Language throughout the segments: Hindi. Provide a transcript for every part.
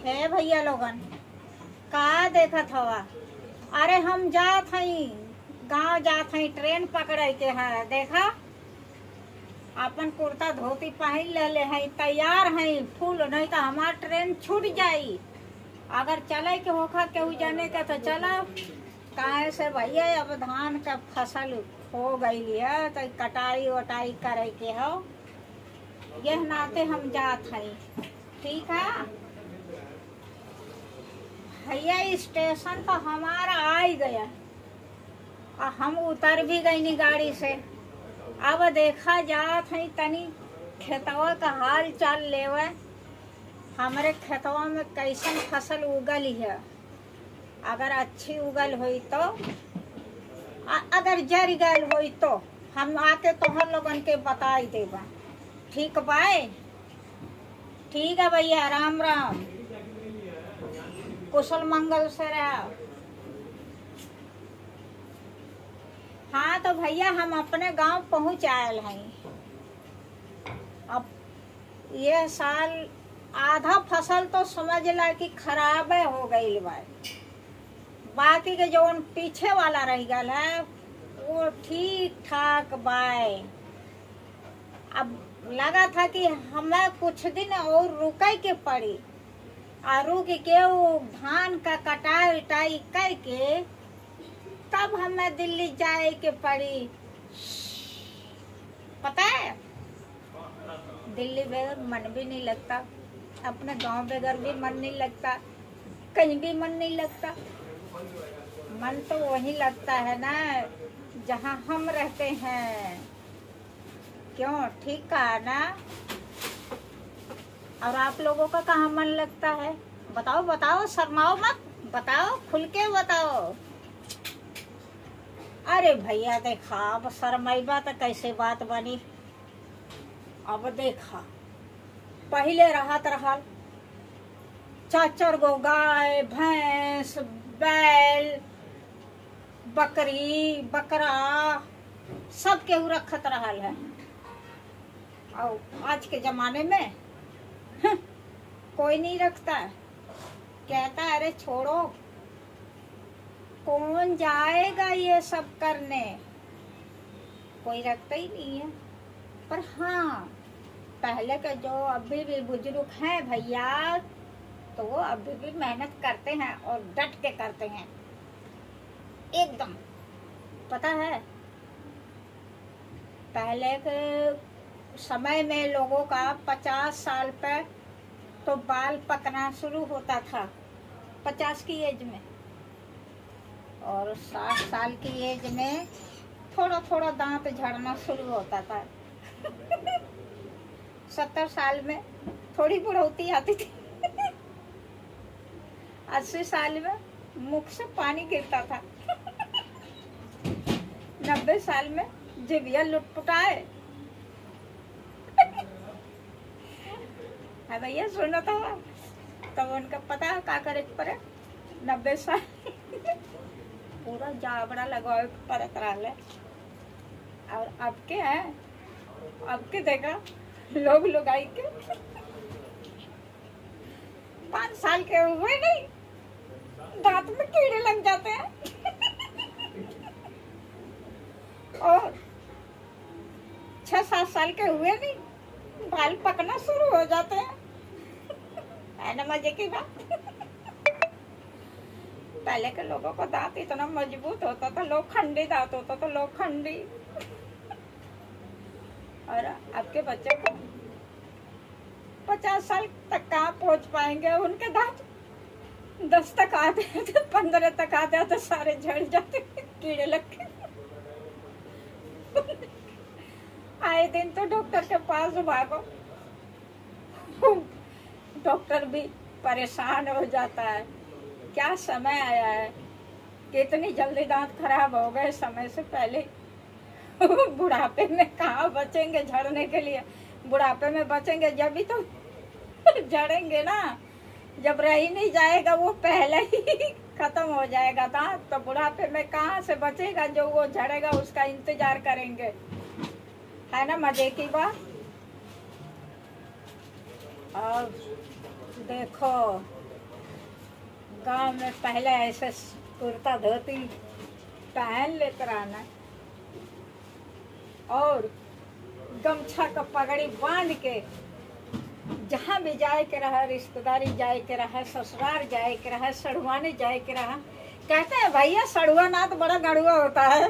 हे भैया लोगन का देखत हवा। अरे हम जात हई गांव, जात हई ट्रेन पकड़े के है। देखा अपन कुर्ता धोती पहन ले हई, तैयार हई फूल, नहीं तो हमार ट्रेन छूट जाई। अगर चले के होखा केहू जाने का तो चला। काहे से भैया अब धान का फसल हो गई है तो कटाई वटाई करे के हो, यह नाते हम जात हई। ठीक है भैया, स्टेशन तो हमारा आ ही गया और हम उतर भी गई नी गाड़ी से। अब देखा जात है तनी खेतवा का हाल चाल लेवे। हमारे खेतवा में कैसन फसल उगल है, अगर अच्छी उगल हुई तो अगर जर गल हुई तो हम आके तोहर लोगन के बता ही देबा। ठीक बाय, ठीक है भैया, राम राम, कुशल मंगल से रहा। हाँ तो भैया हम अपने गांव पहुंच आयल हैं। अब ये साल आधा फसल तो समझ ला कि खराब हो गई बा, बाकी के जो पीछे वाला रह गल है वो ठीक ठाक बाय। अब लगा था कि हमें कुछ दिन और रुके के पड़ी, और रुक के वो धान का कटाई उटाई करके तब हमें दिल्ली जाए के पड़ी। पता है दिल्ली बगैर मन भी नहीं लगता, अपने गांव बगैर भी मन नहीं लगता, कहीं भी मन नहीं लगता। मन तो वही लगता है ना जहां हम रहते हैं। क्यों, ठीक कहा ना। और आप लोगों का कहाँ मन लगता है? बताओ बताओ, शर्माओ मत, बताओ खुल के बताओ। अरे भैया देखा, अब शर्माइबा तो कैसे बात बनी। अब देखा पहले रहत रहल 4 गो गाय भैंस बैल बकरी बकरा सब केहू रखत रहल है। और आज के जमाने में कोई नहीं रखता है। कहता है अरे छोड़ो, कौन जाएगा ये सब करने, कोई रखता ही नहीं है। पर हाँ, पहले के जो अभी भी बुजुर्ग हैं भैया, तो वो अभी भी मेहनत करते हैं और डट के करते हैं एकदम। पता है पहले के समय में लोगों का 50 साल पे तो बाल पकना शुरू होता था, 50 की एज में, और 60 साल की एज में थोड़ा थोड़ा दांत झड़ना शुरू होता था। 70 साल में थोड़ी बुढ़ौती आती थी। 80 साल में मुख से पानी गिरता था। 90 साल में जिभिया लुटपुटाए। है भैया, सुनो तो तब उनका पता का करे पर 90 साल पूरा जाबड़ा लगाओ परत रहा। और अब के है, अब के देखा लोग आई के 5 साल के हुए नहीं, दांत में कीड़े लग जाते हैं। और 6-7 साल के हुए नहीं, बाल पकना शुरू हो जाते हैं। है ना मजे की बात। पहले के लोगों का दांत इतना मजबूत होता था, लोखंडी दांत होता था, लोखंडी। और अब के बच्चे को 50 साल तक कहाँ पहुंच पाएंगे, उनके दांत 10 तक आते हैं, 15 तक आते हैं तो सारे झड़ जाते, कीड़े लग के। आए दिन तो डॉक्टर के पास भागो, डॉक्टर भी परेशान हो जाता है। क्या समय आया है, कितनी जल्दी दांत खराब हो गए समय से पहले। बुढ़ापे में कहाँ बचेंगे झड़ने के लिए, बुढ़ापे में बचेंगे जब भी तो झड़ेंगे ना। जब रह ही नहीं जाएगा वो पहले ही खत्म हो जाएगा दांत, तो बुढ़ापे में कहाँ से बचेगा। जो वो झड़ेगा उसका इंतजार करेंगे। है ना मजे की बात। और देखो गांव में पहले ऐसे कुर्ता धोती पहन लेते रहना और गमछा का पगड़ी बांध के जहाँ भी जाए के रहा, रिश्तेदारी जाए के रहा, ससुराल जाए के रहा, सड़ुआने जाए के रहा। कहते हैं भैया सड़ुआ ना तो बड़ा गड़ुआ होता है।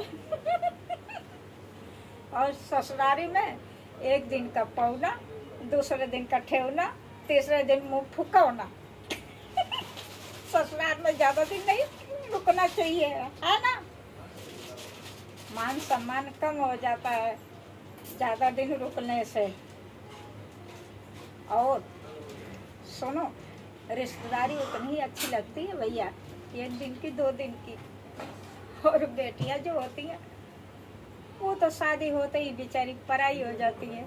और ससुरारी में एक दिन का पौना, दूसरे दिन का ठेवना, तीसरे दिन मुंह फुकौना। ससुराल में ज्यादा दिन नहीं रुकना चाहिए, है ना। मान सम्मान कम हो जाता है ज्यादा दिन रुकने से। और सुनो, रिश्तेदारी उतनी ही अच्छी लगती है भैया, एक दिन की 2 दिन की। और बेटियां जो होती हैं वो तो शादी होते ही बेचारी पराई हो जाती है।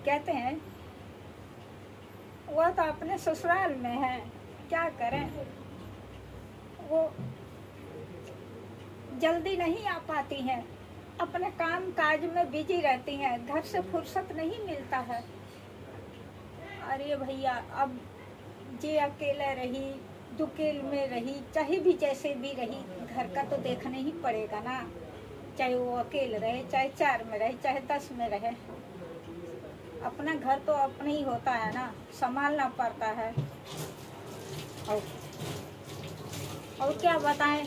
कहते हैं वो तो अपने ससुराल में है, क्या करें, वो जल्दी नहीं आ पाती हैं, अपने काम काज में बिजी रहती हैं, घर से फुर्सत नहीं मिलता है। अरे भैया अब जे अकेला रही, दुकेल में रही, चाहे भी जैसे भी रही, घर का तो देखना ही पड़ेगा ना। चाहे वो अकेले रहे, चाहे 4 में रहे, चाहे 10 में रहे, अपना घर तो अपना ही होता है ना, संभालना पड़ता है। और क्या बताएं,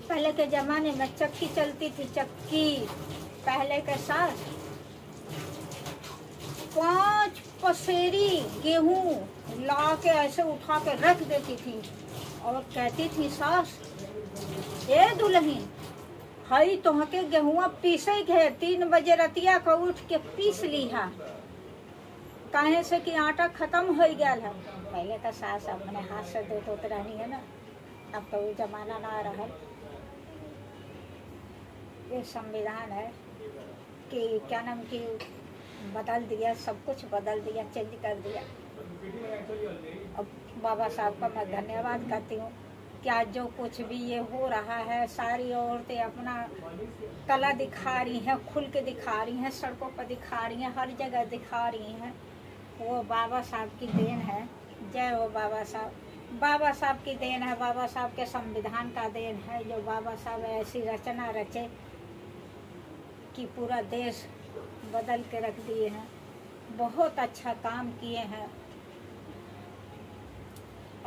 पहले के जमाने में चक्की चलती थी, चक्की। पहले के साथ 5 पसेरी गेहूं ला के ऐसे उठा के रख देती थी और कहती थी सास, ए दुल्हन हई तोहके गेहुआ पीसे के 3 बजे रतिया को उठ के पीस ली है, काहे से कि आटा खत्म हो गया है। पहले का सास अपने हाथ से देते रहनी है ना, अब तो वो जमाना ना रहा। ये संविधान है कि क्या नाम की बदल दिया, सब कुछ बदल दिया, चेंज कर दिया। अब बाबा साहब का मैं धन्यवाद करती हूँ कि आज जो कुछ भी ये हो रहा है, सारी औरतें अपना कला दिखा रही हैं, खुल के दिखा रही हैं, सड़कों पर दिखा रही हैं, हर जगह दिखा रही हैं। वो बाबा साहब की देन है। जय हो बाबा साहब। बाबा साहब की देन है, बाबा साहब के संविधान का देन है, जो बाबा साहब ऐसी रचना रचे कि पूरा देश बदल के रख दिए हैं। बहुत अच्छा काम किए हैं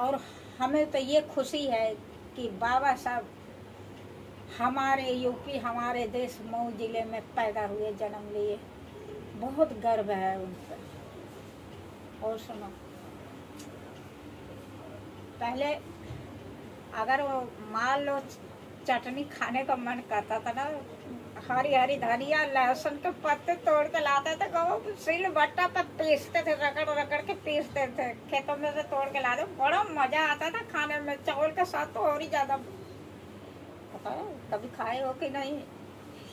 और हमें तो ये खुशी है कि बाबा साहब हमारे यूपी, हमारे देश मऊ जिले में पैदा हुए, जन्म लिए। बहुत गर्व है उन पर। और सुनो, पहले अगर वो मान लो चटनी खाने का मन करता था ना, हरी हरी धनिया लहसुन के पत्ते तोड़ के लाते थे, वो सिल बट्टा पर पीसते थे, रगड़ रगड़ के पीसते थे, खेतों में से तोड़ के लाते, बड़ा मजा आता था खाने में। चावल के साथ तो और ही ज्यादा। पता है कभी खाए हो कि नहीं,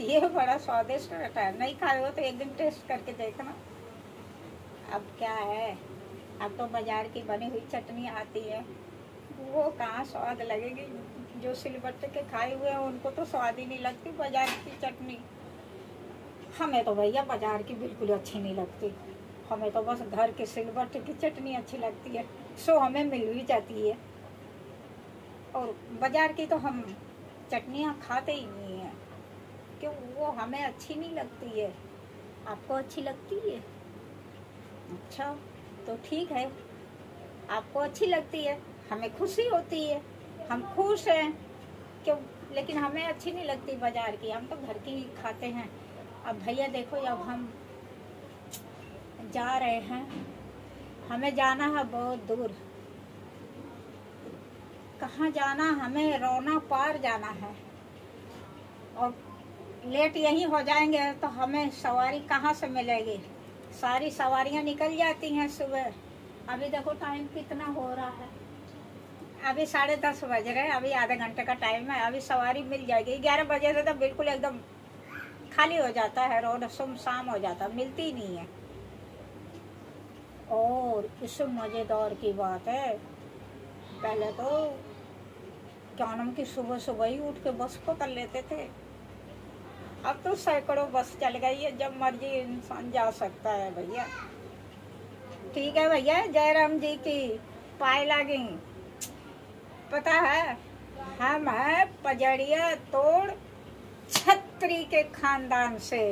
ये बड़ा स्वादिष्ट रहता है। नहीं खाए हो तो एक दिन टेस्ट करके देखना। अब क्या है, अब तो बाजार की बनी हुई चटनी आती है, वो कहाँ स्वाद लगेगी। जो सिलबट्टे के खाए हुए हैं उनको तो स्वाद ही नहीं लगती बाजार की चटनी। हमें तो भैया बाजार की बिल्कुल अच्छी नहीं लगती, हमें तो बस घर के सिलबट्टे की चटनी अच्छी लगती है, सो हमें मिल भी जाती है। और बाजार की तो हम चटनियाँ खाते ही नहीं हैं, क्यों, वो हमें अच्छी नहीं लगती है। आपको अच्छी लगती है? अच्छा तो ठीक है, आपको अच्छी लगती है, हमें खुशी होती है, हम खुश हैं। क्यों, लेकिन हमें अच्छी नहीं लगती बाजार की, हम तो घर की ही खाते हैं। अब भैया देखो, अब हम जा रहे हैं, हमें जाना है बहुत दूर। कहाँ जाना, हमें रौना पार जाना है और लेट यहीं हो जाएंगे तो हमें सवारी कहाँ से मिलेगी। सारी सवारियाँ निकल जाती हैं सुबह। अभी देखो टाइम कितना हो रहा है, अभी 10:30 बज रहे हैं, अभी आधे घंटे का टाइम है, अभी सवारी मिल जाएगी। 11 बजे से तो बिल्कुल एकदम खाली हो जाता है, रोड सुमसाम हो जाता है, मिलती ही नहीं है। और इससे मज़ेदार की बात है, पहले तो क्या नाम की सुबह सुबह ही उठ के बस पकड़ लेते थे, अब तो सैकड़ों बस चल गई है, जब मर्जी इंसान जा सकता है भैया। ठीक है भैया, जय राम जी की पाए लागी। पता है, हम है पजड़िया तोड़ छत्री के खानदान से।